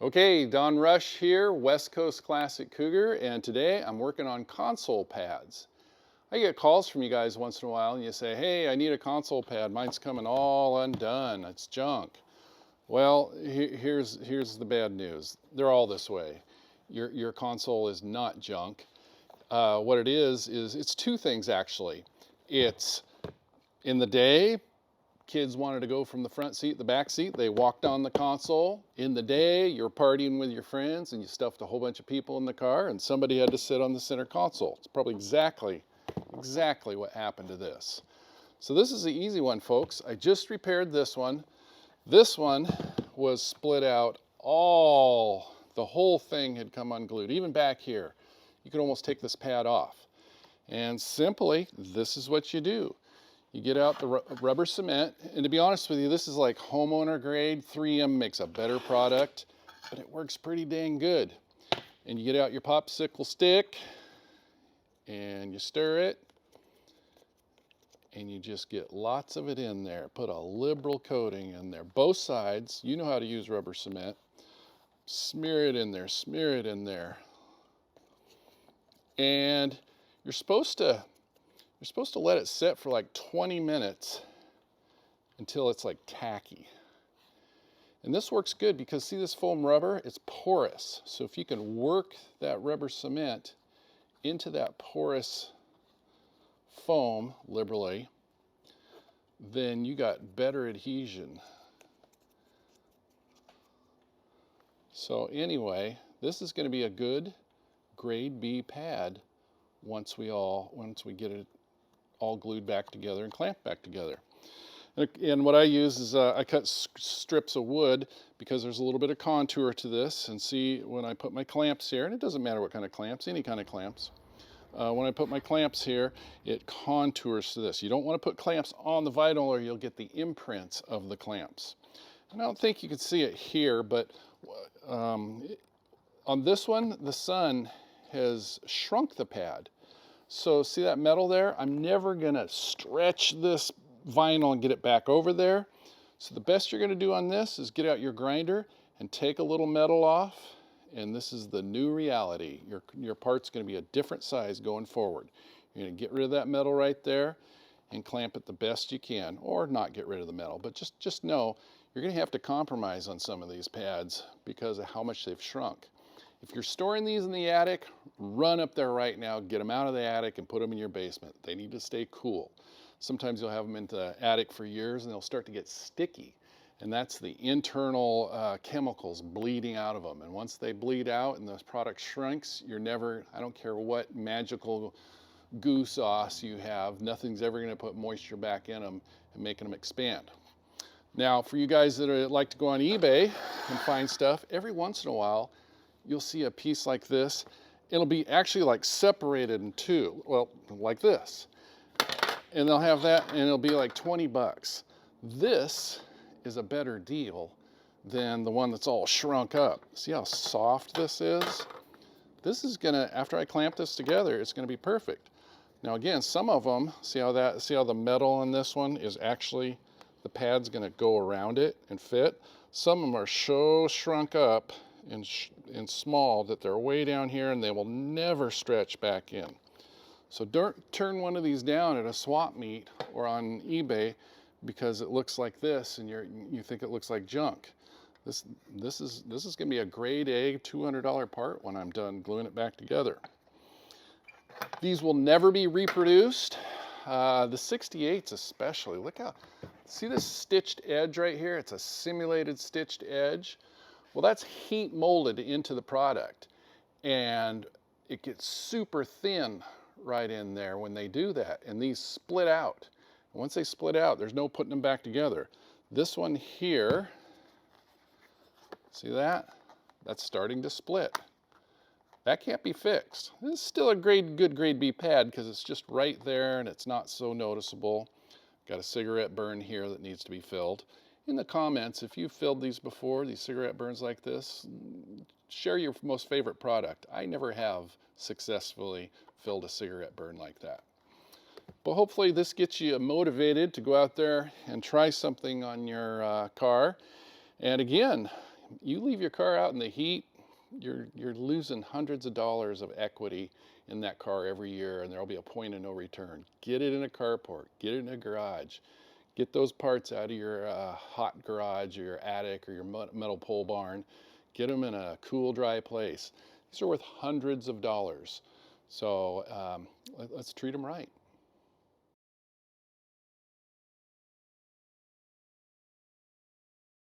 Okay, Don Rush here, West Coast Classic Cougar, and today I'm working on console pads. I get calls from you guys once in a while and you say, hey, I need a console pad. Mine's coming all undone. It's junk. Well, here's the bad news. They're all this way. Your console is not junk. What it is it's two things actually. It's in the day, kids wanted to go from the front seat to the back seat. They walked on the console. In the day, you're partying with your friends and you stuffed a whole bunch of people in the car and somebody had to sit on the center console. It's probably exactly what happened to this. So this is the easy one, folks. I just repaired this one. This one was split out. The whole thing had come unglued, even back here. You could almost take this pad off. And simply, this is what you do. You get out the rubber cement, and to be honest with you, this is like homeowner grade. 3M makes a better product, but it works pretty dang good. And you get out your popsicle stick, and you stir it, and you just get lots of it in there. Put a liberal coating in there. Both sides, you know how to use rubber cement. Smear it in there, smear it in there. And you're supposed to let it set for like 20 minutes until it's like tacky. And this works good because see this foam rubber, it's porous. So if you can work that rubber cement into that porous foam liberally, then you got better adhesion. So anyway, this is going to be a good grade B pad once we get it all glued back together and clamped back together. And what I use is I cut strips of wood because there's a little bit of contour to this. And see, when I put my clamps here, and it doesn't matter what kind of clamps, any kind of clamps. When I put my clamps here, it contours to this. You don't want to put clamps on the vinyl or you'll get the imprints of the clamps. And I don't think you can see it here, but on this one, the sun has shrunk the pad. So see that metal there? I'm never gonna stretch this vinyl and get it back over there. So the best you're gonna do on this is get out your grinder and take a little metal off. And this is the new reality. Your part's gonna be a different size going forward. You're gonna get rid of that metal right there and clamp it the best you can, or not get rid of the metal, but just know you're gonna have to compromise on some of these pads because of how much they've shrunk. If you're storing these in the attic, run up there right now, get them out of the attic and put them in your basement. They need to stay cool. Sometimes you'll have them in the attic for years and they'll start to get sticky. And that's the internal chemicals bleeding out of them. And once they bleed out and the product shrinks, I don't care what magical goo sauce you have, nothing's ever gonna put moisture back in them and making them expand. Now, for you guys that like to go on eBay and find stuff, every once in a while, you'll see a piece like this. It'll be actually like separated in two, well, like this. And they'll have that and it'll be like 20 bucks. This is a better deal than the one that's all shrunk up. See how soft this is? This is gonna, after I clamp this together, it's gonna be perfect. Now again, some of them, see how the metal on this one is actually, the pad's gonna go around it and fit. Some of them are so shrunk up and small that they're way down here and they will never stretch back in. So don't turn one of these down at a swap meet or on eBay because it looks like this and you think it looks like junk. This is going to be a grade A $200 part when I'm done gluing it back together. These will never be reproduced. The 68s especially. Look how, see this stitched edge right here? It's a simulated stitched edge. Well, that's heat molded into the product and it gets super thin right in there when they do that, and these split out. And once they split out, there's no putting them back together. This one here, see that? That's starting to split. That can't be fixed. This is still a good grade B pad because it's just right there and it's not so noticeable. Got a cigarette burn here that needs to be filled. In the comments, if you've filled these before, these cigarette burns like this, share your most favorite product. I never have successfully filled a cigarette burn like that. But hopefully this gets you motivated to go out there and try something on your car. And again, You leave your car out in the heat, you're losing hundreds of dollars of equity in that car every year, and there'll be a point of no return. Get it in a carport, get it in a garage, get those parts out of your hot garage or your attic or your metal pole barn. Get them in a cool, dry place. These are worth hundreds of dollars. So let's treat them right.